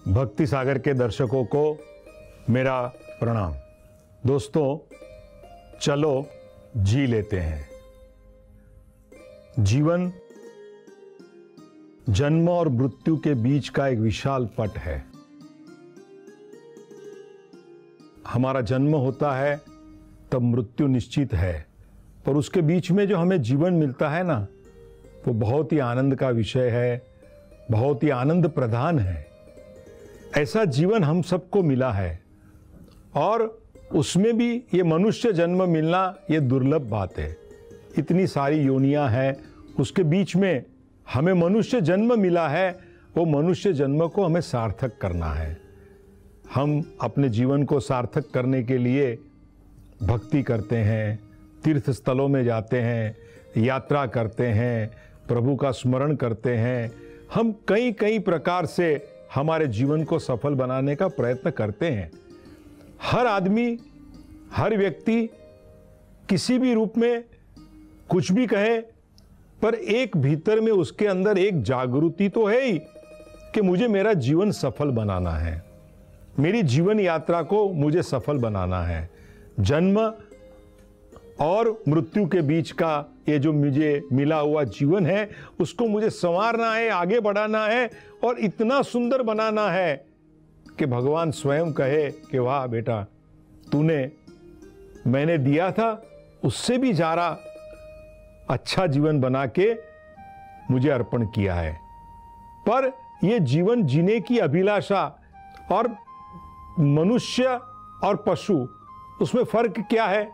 भक्ति सागर के दर्शकों को मेरा प्रणाम। दोस्तों, चलो जी लेते हैं। जीवन जन्म और मृत्यु के बीच का एक विशाल पट है। हमारा जन्म होता है तब मृत्यु निश्चित है, पर उसके बीच में जो हमें जीवन मिलता है ना, वो बहुत ही आनंद का विषय है, बहुत ही आनंद प्रधान है। ऐसा जीवन हम सबको मिला है और उसमें भी ये मनुष्य जन्म मिलना ये दुर्लभ बात है। इतनी सारी योनियां हैं, उसके बीच में हमें मनुष्य जन्म मिला है। वो मनुष्य जन्म को हमें सार्थक करना है। हम अपने जीवन को सार्थक करने के लिए भक्ति करते हैं, तीर्थ स्थलों में जाते हैं, यात्रा करते हैं, प्रभु का स्मरण करते हैं। हम कई कई प्रकार से हमारे जीवन को सफल बनाने का प्रयत्न करते हैं। हर आदमी, हर व्यक्ति किसी भी रूप में कुछ भी कहे, पर एक भीतर में उसके अंदर एक जागृति तो है ही कि मुझे मेरा जीवन सफल बनाना है, मेरी जीवन यात्रा को मुझे सफल बनाना है। जन्म और मृत्यु के बीच का ये जो मुझे मिला हुआ जीवन है, उसको मुझे संवारना है, आगे बढ़ाना है और इतना सुंदर बनाना है कि भगवान स्वयं कहे कि वाह बेटा, तूने मैंने दिया था उससे भी ज़्यादा अच्छा जीवन बना के मुझे अर्पण किया है। पर ये जीवन जीने की अभिलाषा और मनुष्य और पशु, उसमें फर्क क्या है?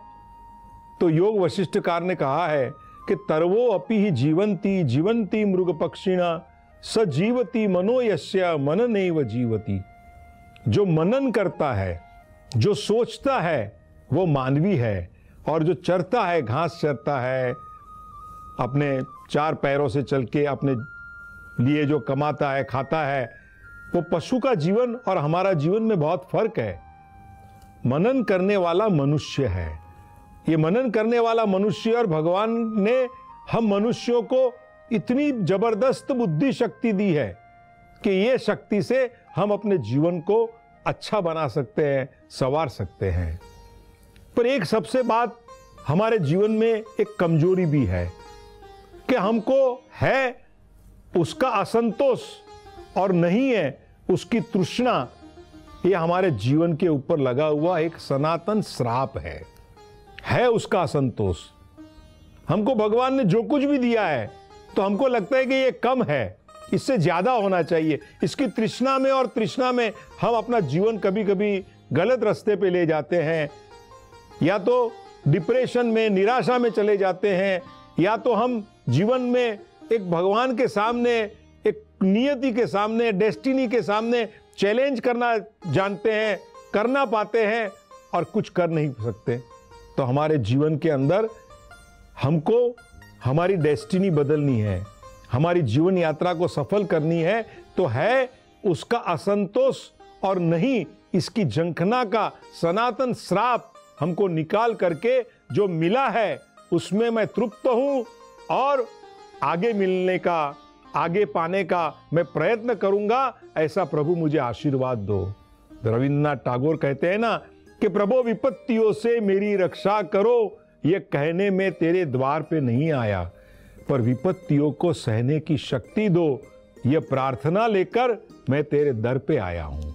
तो योग वशिष्ठकार ने कहा है कि तरवो अपि ही जीवंती जीवंती मृग पक्षिणा स जीवती मनो यस्य मननैव जीवती। जो मनन करता है, जो सोचता है, वो मानवी है, और जो चरता है, घास चरता है, अपने चार पैरों से चल के अपने लिए जो कमाता है, खाता है, वो पशु का जीवन और हमारा जीवन में बहुत फर्क है। मनन करने वाला मनुष्य है। ये मनन करने वाला मनुष्य, और भगवान ने हम मनुष्यों को इतनी जबरदस्त बुद्धि शक्ति दी है कि ये शक्ति से हम अपने जीवन को अच्छा बना सकते हैं, संवार सकते हैं। पर एक सबसे बात हमारे जीवन में एक कमजोरी भी है कि हमको है उसका असंतोष और नहीं है उसकी तृष्णा। ये हमारे जीवन के ऊपर लगा हुआ एक सनातन श्राप है उसका असंतोष। हमको भगवान ने जो कुछ भी दिया है तो हमको लगता है कि ये कम है, इससे ज्यादा होना चाहिए। इसकी तृष्णा में और तृष्णा में हम अपना जीवन कभी कभी गलत रास्ते पे ले जाते हैं, या तो डिप्रेशन में, निराशा में चले जाते हैं, या तो हम जीवन में एक भगवान के सामने, एक नियति के सामने, डेस्टिनी के सामने चैलेंज करना जानते हैं, करना पाते हैं और कुछ कर नहीं सकते। तो हमारे जीवन के अंदर हमको हमारी डेस्टिनी बदलनी है, हमारी जीवन यात्रा को सफल करनी है, तो है उसका असंतोष और नहीं इसकी झंखना का सनातन श्राप हमको निकाल करके जो मिला है उसमें मैं तृप्त हूं और आगे मिलने का, आगे पाने का मैं प्रयत्न करूंगा। ऐसा प्रभु मुझे आशीर्वाद दो। रविन्द्रनाथ टैगोर कहते हैं ना कि प्रभु विपत्तियों से मेरी रक्षा करो, ये कहने में तेरे द्वार पे नहीं आया, पर विपत्तियों को सहने की शक्ति दो, ये प्रार्थना लेकर मैं तेरे दर पे आया हूं।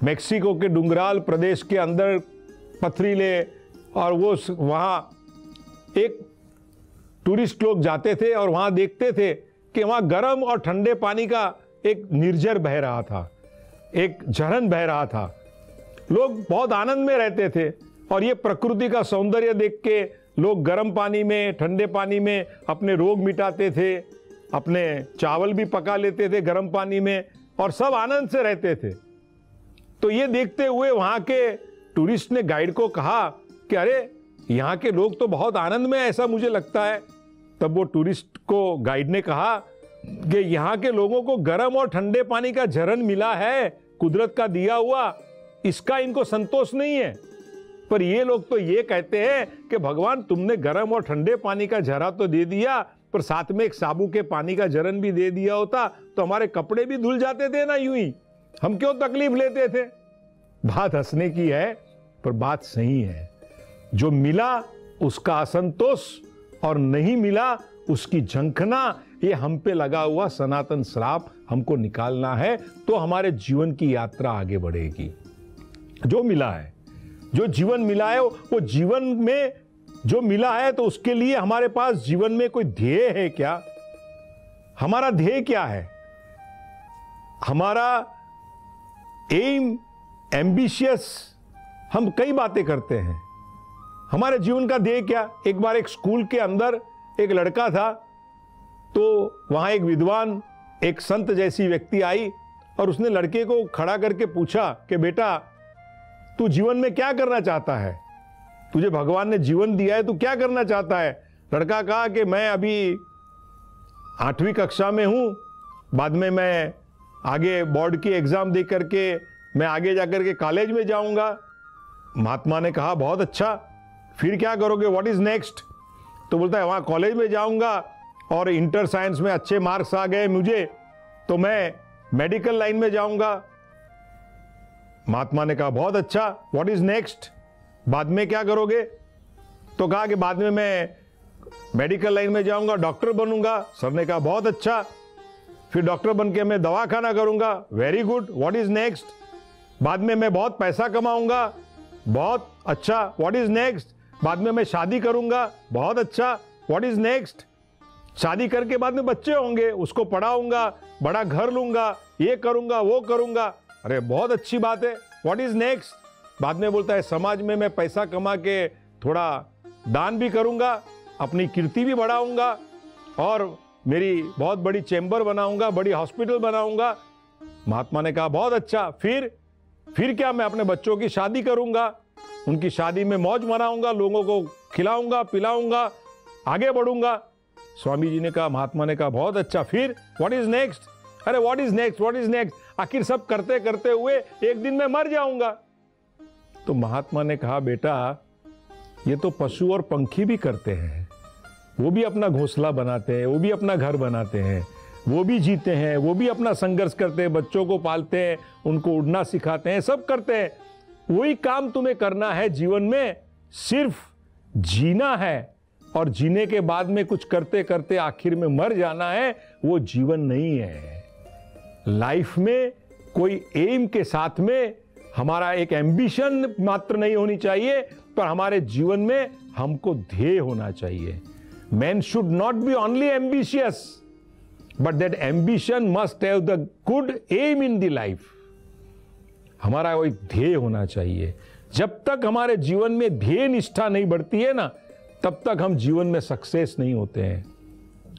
मेक्सिको के डुंगराल प्रदेश के अंदर पथरीले, और वो वहां एक टूरिस्ट लोग जाते थे और वहां देखते थे कि वहां गर्म और ठंडे पानी का एक निर्झर बह रहा था, एक झरन बह रहा था। लोग बहुत आनंद में रहते थे और ये प्रकृति का सौंदर्य देख के लोग गर्म पानी में, ठंडे पानी में अपने रोग मिटाते थे, अपने चावल भी पका लेते थे गर्म पानी में, और सब आनंद से रहते थे। तो ये देखते हुए वहां के टूरिस्ट ने गाइड को कहा कि अरे, यहाँ के लोग तो बहुत आनंद में, ऐसा मुझे लगता है। तब वो टूरिस्ट को गाइड ने कहा कि यहाँ के लोगों को गर्म और ठंडे पानी का झरन मिला है, कुदरत का दिया हुआ, इसका इनको संतोष नहीं है। पर ये लोग तो ये कहते हैं कि भगवान तुमने गर्म और ठंडे पानी का झरा तो दे दिया, पर साथ में एक साबु के पानी का झरन भी दे दिया होता तो हमारे कपड़े भी धुल जाते थे ना यूं ही। हम क्यों तकलीफ लेते थे? बात हंसने की है, पर बात सही है। जो मिला उसका असंतोष और नहीं मिला उसकी झंखना, ये हम पे लगा हुआ सनातन श्राप हमको निकालना है, तो हमारे जीवन की यात्रा आगे बढ़ेगी। जो मिला है, जो जीवन मिला है, वो जीवन में जो मिला है, तो उसके लिए हमारे पास जीवन में कोई ध्येय है क्या? हमारा ध्येय क्या है? हमारा एम, एम्बिशियस, हम कई बातें करते हैं। हमारे जीवन का ध्येय क्या? एक बार एक स्कूल के अंदर एक लड़का था, तो वहां एक विद्वान, एक संत जैसी व्यक्ति आई और उसने लड़के को खड़ा करके पूछा कि बेटा, तू जीवन में क्या करना चाहता है? तुझे भगवान ने जीवन दिया है, तू क्या करना चाहता है? लड़का कहा कि मैं अभी 8वीं कक्षा में हूं, बाद में मैं आगे बोर्ड की एग्जाम दे करके मैं आगे जाकर के कॉलेज में जाऊंगा। महात्मा ने कहा बहुत अच्छा, फिर क्या करोगे? What is next? तो बोलता है वहां कॉलेज में जाऊंगा और इंटर साइंस में अच्छे मार्क्स आ गए मुझे, तो मैं मेडिकल लाइन में जाऊंगा। महात्मा ने कहा बहुत अच्छा, व्हाट इज नेक्स्ट? बाद में क्या करोगे? तो कहा कि बाद में मैं मेडिकल लाइन में जाऊंगा, डॉक्टर बनूंगा। सर ने कहा बहुत अच्छा, फिर डॉक्टर बन के मैं दवाखाना करूंगा। Very good, what is next? बाद में मैं बहुत पैसा कमाऊंगा। बहुत अच्छा, व्हाट इज नेक्स्ट? बाद में मैं शादी करूंगा। बहुत अच्छा, व्हाट इज नेक्स्ट? शादी करके बाद में बच्चे होंगे, उसको पढ़ाऊंगा, बड़ा घर लूंगा, ये करूंगा, वो करूंगा। अरे बहुत अच्छी बात है, व्हाट इज नेक्स्ट? बाद में बोलता है समाज में मैं पैसा कमा के थोड़ा दान भी करूंगा, अपनी कीर्ति भी बढ़ाऊंगा और मेरी बहुत बड़ी चैम्बर बनाऊंगा, बड़ी हॉस्पिटल बनाऊंगा। महात्मा ने कहा बहुत अच्छा, फिर क्या? मैं अपने बच्चों की शादी करूंगा, उनकी शादी में मौज मनाऊंगा, लोगों को खिलाऊंगा, पिलाऊंगा, आगे बढ़ूंगा। स्वामी जी ने कहा, महात्मा ने कहा बहुत अच्छा, फिर व्हाट इज नेक्स्ट? अरे what is next, what is next? आखिर सब करते करते हुए एक दिन मैं मर जाऊंगा। तो महात्मा ने कहा बेटा, ये तो पशु और पंखी भी करते हैं, वो भी अपना घोंसला बनाते हैं, वो भी अपना घर बनाते हैं, वो भी जीते हैं, वो भी अपना संघर्ष करते हैं, बच्चों को पालते हैं, उनको उड़ना सिखाते हैं, सब करते हैं। वही काम तुम्हें करना है जीवन में, सिर्फ जीना है और जीने के बाद में कुछ करते करते आखिर में मर जाना है। वो जीवन नहीं है। लाइफ में कोई एम के साथ में हमारा एक एम्बिशन मात्र नहीं होनी चाहिए, पर हमारे जीवन में हमको ध्येय होना चाहिए। Man should not be only ambitious, but that ambition must have the good aim in the life. हमारा वो ध्येय होना चाहिए। जब तक हमारे जीवन में ध्येय निष्ठा नहीं बढ़ती है ना, तब तक हम जीवन में सक्सेस नहीं होते हैं।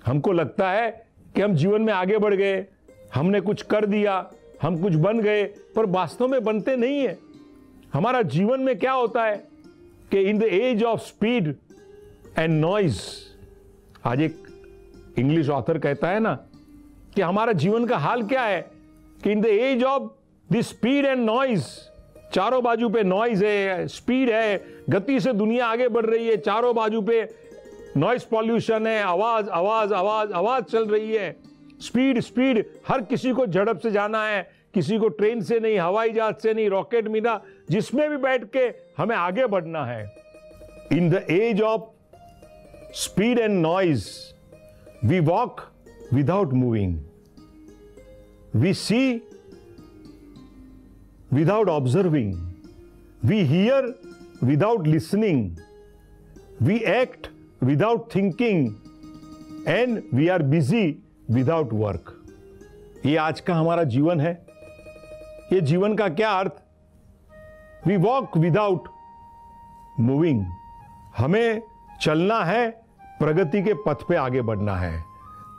हमको लगता है कि हम जीवन में आगे बढ़ गए, हमने कुछ कर दिया, हम कुछ बन गए, पर वास्तव में बनते नहीं है। हमारा जीवन में क्या होता है कि in the age of speed and noise, आज एक इंग्लिश ऑथर कहता है ना कि हमारा जीवन का हाल क्या है कि in the age of the speed and noise, चारों बाजू पे नॉइज है, स्पीड है, गति से दुनिया आगे बढ़ रही है, चारों बाजू पे नॉइज पॉल्यूशन है, आवाज आवाज आवाज आवाज चल रही है, स्पीड स्पीड, हर किसी को झड़प से जाना है, किसी को ट्रेन से नहीं, हवाई जहाज से नहीं, रॉकेट मिला, जिसमें भी बैठ के हमें आगे बढ़ना है। In the age of speed and noise we walk without moving, we see without observing, we hear without listening, we act without thinking, and we are busy without work. ये आज का हमारा जीवन है। ये जीवन का क्या अर्थ? We walk without moving. हमें चलना है, प्रगति के पथ पे आगे बढ़ना है।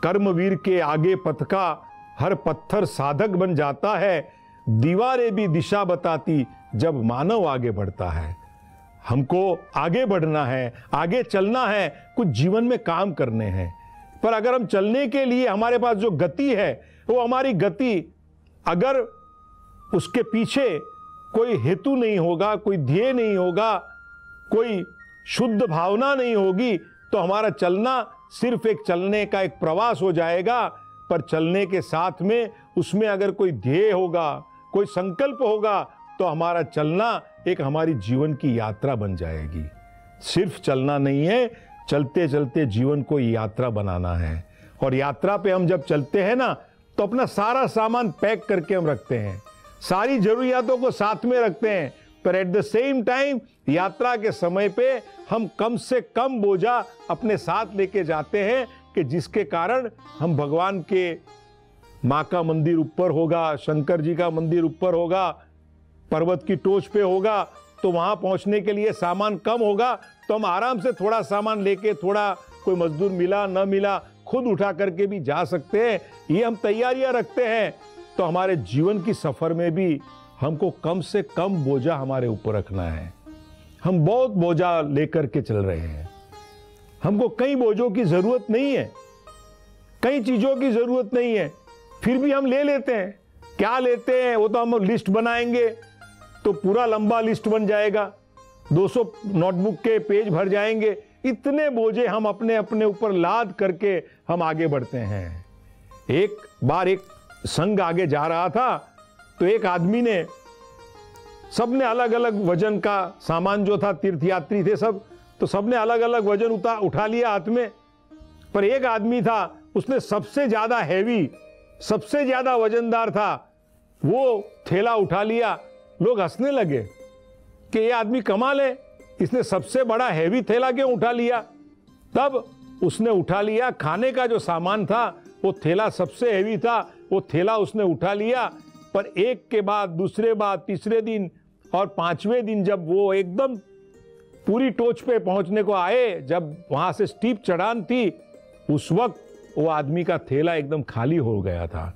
कर्मवीर के आगे पथ का हर पत्थर साधक बन जाता है, दीवारें भी दिशा बताती जब मानव आगे बढ़ता है। हमको आगे बढ़ना है, आगे चलना है, कुछ जीवन में काम करने हैं। पर अगर हम चलने के लिए हमारे पास जो गति है, वो हमारी गति अगर उसके पीछे कोई हेतु नहीं होगा, कोई ध्येय नहीं होगा, कोई शुद्ध भावना नहीं होगी, तो हमारा चलना सिर्फ एक चलने का एक प्रवास हो जाएगा। पर चलने के साथ में उसमें अगर कोई ध्येय होगा, कोई संकल्प होगा तो हमारा चलना एक हमारी जीवन की यात्रा बन जाएगी। सिर्फ चलना नहीं है, चलते चलते जीवन को यात्रा बनाना है। और यात्रा पे हम जब चलते हैं ना तो अपना सारा सामान पैक करके हम रखते हैं, सारी जरूरियातों को साथ में रखते हैं, पर एट द सेम टाइम यात्रा के समय पे हम कम से कम बोझा अपने साथ लेके जाते हैं कि जिसके कारण हम भगवान के माँ का मंदिर ऊपर होगा, शंकर जी का मंदिर ऊपर होगा, पर्वत की टोच पे होगा, तो वहां पहुंचने के लिए सामान कम होगा तो हम आराम से थोड़ा सामान लेके, थोड़ा कोई मजदूर मिला न मिला खुद उठा करके भी जा सकते हैं। ये हम तैयारियां रखते हैं। तो हमारे जीवन की सफर में भी हमको कम से कम बोझा हमारे ऊपर रखना है। हम बहुत बोझा लेकर के चल रहे हैं। हमको कई बोझों की जरूरत नहीं है, कई चीजों की जरूरत नहीं है, फिर भी हम ले लेते हैं। क्या लेते हैं वो तो हम लिस्ट बनाएंगे तो पूरा लंबा लिस्ट बन जाएगा, 200 नोटबुक के पेज भर जाएंगे। इतने बोझे हम अपने अपने ऊपर लाद करके हम आगे बढ़ते हैं। एक बार एक संघ आगे जा रहा था तो एक आदमी ने, सबने अलग अलग वजन का सामान जो था, तीर्थयात्री थे सब, तो सबने अलग अलग वजन उठा लिया हाथ में। पर एक आदमी था, उसने सबसे ज्यादा हैवी, सबसे ज्यादा वजनदार था, वो थैला उठा लिया। लोग हंसने लगे कि ये आदमी कमाल है, इसने सबसे बड़ा हैवी थैला क्यों उठा लिया। तब उसने उठा लिया, खाने का जो सामान था वो थैला सबसे हैवी था, वो थैला उसने उठा लिया। पर एक के बाद दूसरे बाद तीसरे दिन और पांचवें दिन जब वो एकदम पूरी टोच पे पहुंचने को आए, जब वहां से स्टीप चढ़ान थी, उस वक्त वो आदमी का थैला एकदम खाली हो गया था।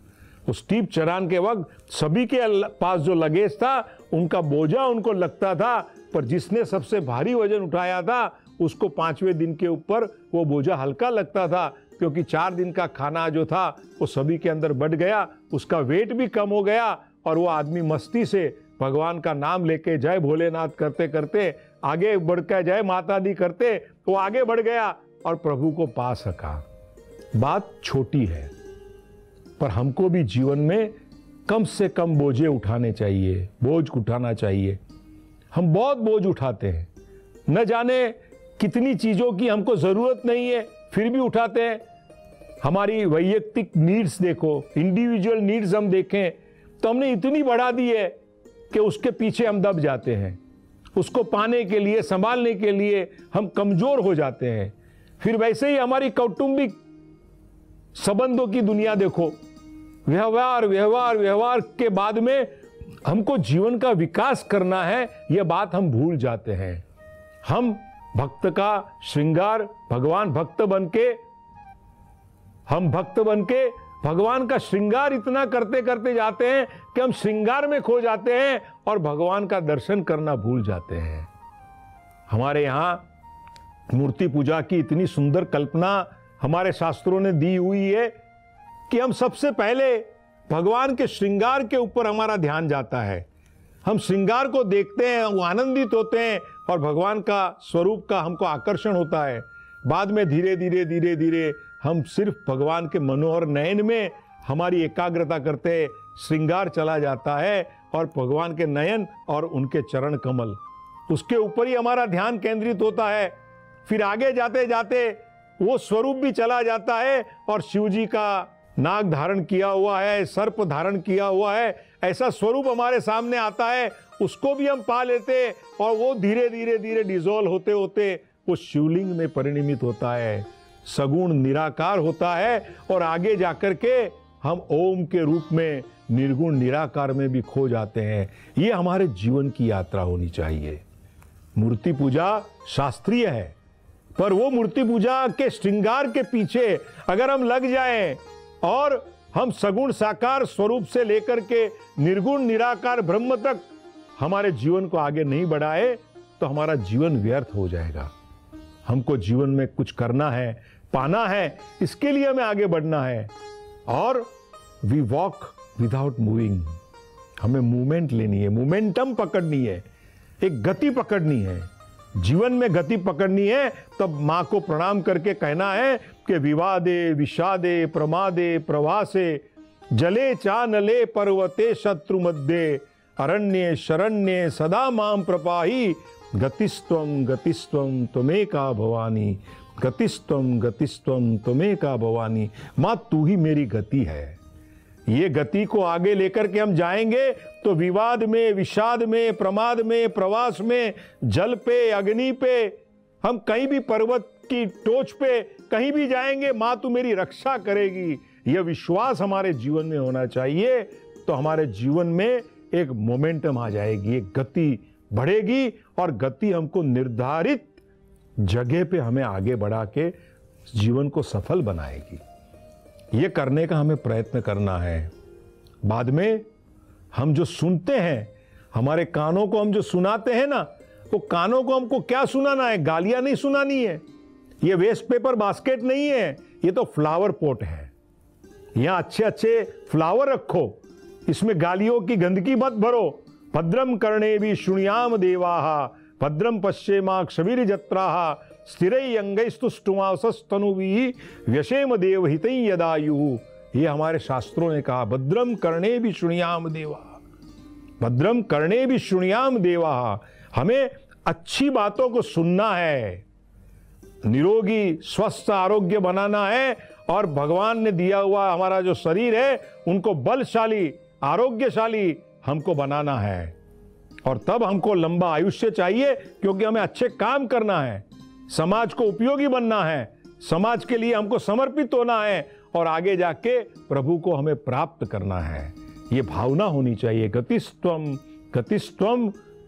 उस स्टीप चढ़ान के वक्त सभी के पास जो लगेज था उनका बोझा उनको लगता था, पर जिसने सबसे भारी वजन उठाया था उसको पांचवें दिन के ऊपर वो बोझा हल्का लगता था, क्योंकि 4 दिन का खाना जो था वो सभी के अंदर बढ़ गया, उसका वेट भी कम हो गया। और वो आदमी मस्ती से भगवान का नाम लेके जय भोलेनाथ करते करते आगे बढ़ के जय माता दी करते वो आगे बढ़ गया और प्रभु को पा सका। बात छोटी है, पर हमको भी जीवन में कम से कम बोझे उठाने चाहिए, बोझ उठाना चाहिए। हम बहुत बोझ उठाते हैं, न जाने कितनी चीजों की हमको जरूरत नहीं है फिर भी उठाते हैं। हमारी वैयक्तिक नीड्स देखो, इंडिविजुअल नीड्स हम देखें तो हमने इतनी बढ़ा दी है कि उसके पीछे हम दब जाते हैं। उसको पाने के लिए, संभालने के लिए हम कमजोर हो जाते हैं। फिर वैसे ही हमारी कौटुंबिक संबंधों की दुनिया देखो, व्यवहार व्यवहार व्यवहार के बाद में हमको जीवन का विकास करना है, यह बात हम भूल जाते हैं। हम भक्त का श्रृंगार, भगवान भक्त बनके, हम भक्त बनके भगवान का श्रृंगार इतना करते करते जाते हैं कि हम श्रृंगार में खो जाते हैं और भगवान का दर्शन करना भूल जाते हैं। हमारे यहां मूर्ति पूजा की इतनी सुंदर कल्पना हमारे शास्त्रों ने दी हुई है कि हम सबसे पहले भगवान के श्रृंगार के ऊपर हमारा ध्यान जाता है। हम श्रृंगार को देखते हैं, वो आनंदित होते हैं और भगवान का स्वरूप का हमको आकर्षण होता है। बाद में धीरे धीरे धीरे धीरे हम सिर्फ भगवान के मनोहर नयन में हमारी एकाग्रता करते हैं, श्रृंगार चला जाता है और भगवान के नयन और उनके चरण कमल, उसके ऊपर ही हमारा ध्यान केंद्रित होता है। फिर आगे जाते जाते वो स्वरूप भी चला जाता है और शिव जी का नाग धारण किया हुआ है, सर्प धारण किया हुआ है, ऐसा स्वरूप हमारे सामने आता है, उसको भी हम पा लेते और वो धीरे धीरे धीरे डिजोल्व होते होते वो शिवलिंग में परिणमित होता है, सगुण निराकार होता है और आगे जाकर के हम ओम के रूप में निर्गुण निराकार में भी खो जाते हैं। ये हमारे जीवन की यात्रा होनी चाहिए। मूर्ति पूजा शास्त्रीय है, पर वो मूर्ति पूजा के श्रृंगार के पीछे अगर हम लग जाएं और हम सगुण साकार स्वरूप से लेकर के निर्गुण निराकार ब्रह्म तक हमारे जीवन को आगे नहीं बढ़ाए तो हमारा जीवन व्यर्थ हो जाएगा। हमको जीवन में कुछ करना है, पाना है, इसके लिए हमें आगे बढ़ना है। और वी वॉक विदाउट मूविंग, हमें मूवमेंट लेनी है, मोमेंटम पकड़नी है, एक गति पकड़नी है, जीवन में गति पकड़नी है। तब माँ को प्रणाम करके कहना है कि विवादे विषादे प्रमादे प्रवासे जले चानले पर्वते शत्रु मध्ये अरण्ये शरण्ये सदा मां प्रपाहि गतिस्त्वं त्वमेका भवानी, गतिस्त्वं त्वमेका भवानी। मां तू ही मेरी गति है। ये गति को आगे लेकर के हम जाएंगे तो विवाद में, विषाद में, प्रमाद में, प्रवास में, जल पे, अग्नि पे, हम कहीं भी पर्वत की टोच पे कहीं भी जाएंगे, मां तू मेरी रक्षा करेगी। यह विश्वास हमारे जीवन में होना चाहिए, तो हमारे जीवन में एक मोमेंटम आ जाएगी, एक गति बढ़ेगी और गति हमको निर्धारित जगह पे हमें आगे बढ़ा के जीवन को सफल बनाएगी। ये करने का हमें प्रयत्न करना है। बाद में हम जो सुनते हैं, हमारे कानों को हम जो सुनाते हैं ना, वो कानों को हमको क्या सुनाना है? गालियां नहीं सुनानी है। ये वेस्ट पेपर बास्केट नहीं है, ये तो फ्लावर पॉट है। यहां अच्छे अच्छे फ्लावर रखो, इसमें गालियों की गंदगी मत भरो। भद्रम कर्णेभिः शृणुयाम देवाः, भद्रम पश्येमाक्षभिर्यजत्राः, स्थिरैरङ्गैस्तुष्टुवांसस्तनूभिः व्यशेम देवहितं यदायुः। ये हमारे शास्त्रों ने कहा, भद्रम कर्णेभिः शृणुयाम देवाः, भद्रम कर्णेभिः शृणुयाम देवाः। हमें अच्छी बातों को सुनना है, निरोगी स्वस्थ आरोग्य बनाना है, और भगवान ने दिया हुआ हमारा जो शरीर है उनको बलशाली आरोग्यशाली हमको बनाना है। और तब हमको लंबा आयुष्य चाहिए, क्योंकि हमें अच्छे काम करना है, समाज को उपयोगी बनना है, समाज के लिए हमको समर्पित होना है, और आगे जाके प्रभु को हमें प्राप्त करना है। ये भावना होनी चाहिए। गतिस्त्वं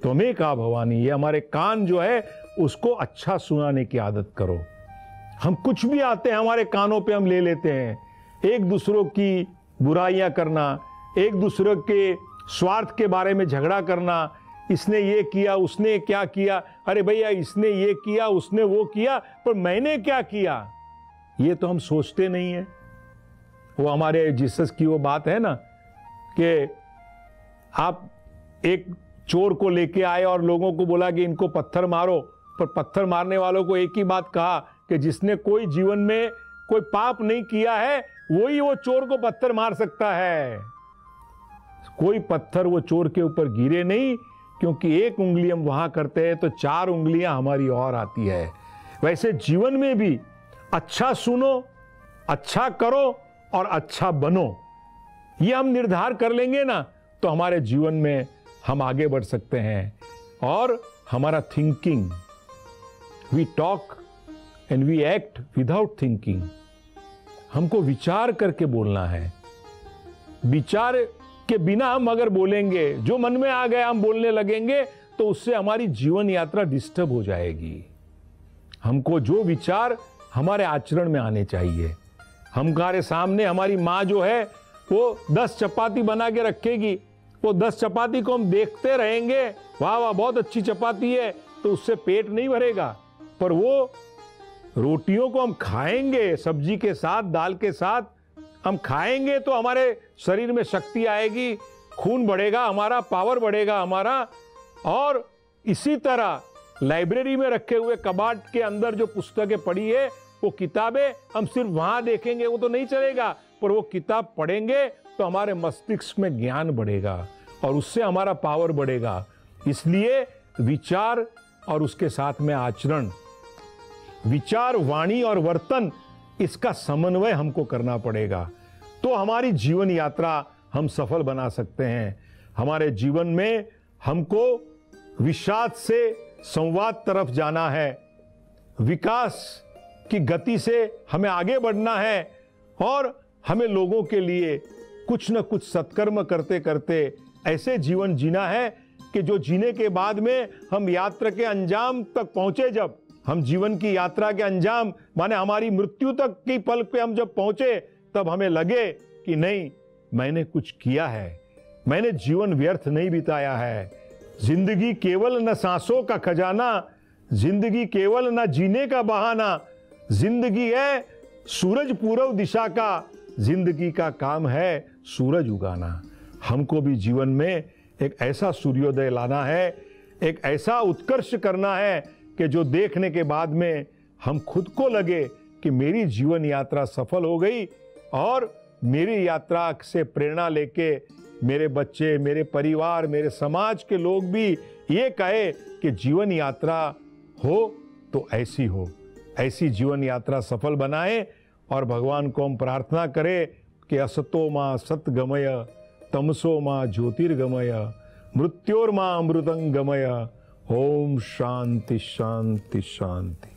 त्वमेका भवानी। ये हमारे कान जो है उसको अच्छा सुनाने की आदत करो। हम कुछ भी आते हैं हमारे कानों पे हम ले लेते हैं, एक दूसरों की बुराइयां करना, एक दूसरे के स्वार्थ के बारे में झगड़ा करना, इसने ये किया उसने क्या किया, अरे भैया इसने ये किया उसने वो किया, पर मैंने क्या किया, ये तो हम सोचते नहीं है। वो हमारे जीसस की वो बात है ना कि आप एक चोर को लेके आए और लोगों को बोला कि इनको पत्थर मारो, पर पत्थर मारने वालों को एक ही बात कहा कि जिसने कोई जीवन में कोई पाप नहीं किया है वही वो चोर को पत्थर मार सकता है। कोई पत्थर वो चोर के ऊपर गिरे नहीं, क्योंकि एक उंगली हम वहां करते हैं तो 4 उंगलियां हमारी और आती है। वैसे जीवन में भी अच्छा सुनो, अच्छा करो और अच्छा बनो। ये हम निर्धार कर लेंगे ना, तो हमारे जीवन में हम आगे बढ़ सकते हैं। और हमारा thinking, we talk and we act without thinking. हमको विचार करके बोलना है। विचार के बिना हम अगर बोलेंगे, जो मन में आ गया हम बोलने लगेंगे, तो उससे हमारी जीवन यात्रा डिस्टर्ब हो जाएगी। हमको जो विचार हमारे आचरण में आने चाहिए। हमारे सामने हमारी माँ जो है वो 10 चपाती बना के रखेगी, वो 10 चपाती को हम देखते रहेंगे, वाह वाह बहुत अच्छी चपाती है, तो उससे पेट नहीं भरेगा। पर वो रोटियों को हम खाएंगे, सब्जी के साथ, दाल के साथ हम खाएंगे, तो हमारे शरीर में शक्ति आएगी, खून बढ़ेगा हमारा, पावर बढ़ेगा हमारा। और इसी तरह लाइब्रेरी में रखे हुए कबाड़ के अंदर जो पुस्तकें पड़ी है, वो किताबें हम सिर्फ वहां देखेंगे वो तो नहीं चलेगा, पर वो किताब पढ़ेंगे तो हमारे मस्तिष्क में ज्ञान बढ़ेगा और उससे हमारा पावर बढ़ेगा। इसलिए विचार और उसके साथ में आचरण, विचार, वाणी और वर्तन, इसका समन्वय हमको करना पड़ेगा, तो हमारी जीवन यात्रा हम सफल बना सकते हैं। हमारे जीवन में हमको विषाद से संवाद तरफ जाना है, विकास की गति से हमें आगे बढ़ना है, और हमें लोगों के लिए कुछ न कुछ सत्कर्म करते करते ऐसे जीवन जीना है कि जो जीने के बाद में हम यात्रा के अंजाम तक पहुंचे, जब हम जीवन की यात्रा के अंजाम माने हमारी मृत्यु तक की पल पे हम जब पहुंचे, तब हमें लगे कि नहीं, मैंने कुछ किया है, मैंने जीवन व्यर्थ नहीं बिताया है। जिंदगी केवल न सांसों का खजाना, जिंदगी केवल न जीने का बहाना, जिंदगी है सूरज पूर्व दिशा का, जिंदगी का काम है सूरज उगाना। हमको भी जीवन में एक ऐसा सूर्योदय लाना है, एक ऐसा उत्कर्ष करना है कि जो देखने के बाद में हम खुद को लगे कि मेरी जीवन यात्रा सफल हो गई और मेरी यात्रा से प्रेरणा लेके मेरे बच्चे, मेरे परिवार, मेरे समाज के लोग भी ये कहे कि जीवन यात्रा हो तो ऐसी हो, ऐसी जीवन यात्रा सफल बनाए। और भगवान को हम प्रार्थना करें कि असतो मां सतगमय, तमसो मां ज्योतिर्गमय, मृत्योर्मा अमृतं गमय। ओम शांति शांति शांति।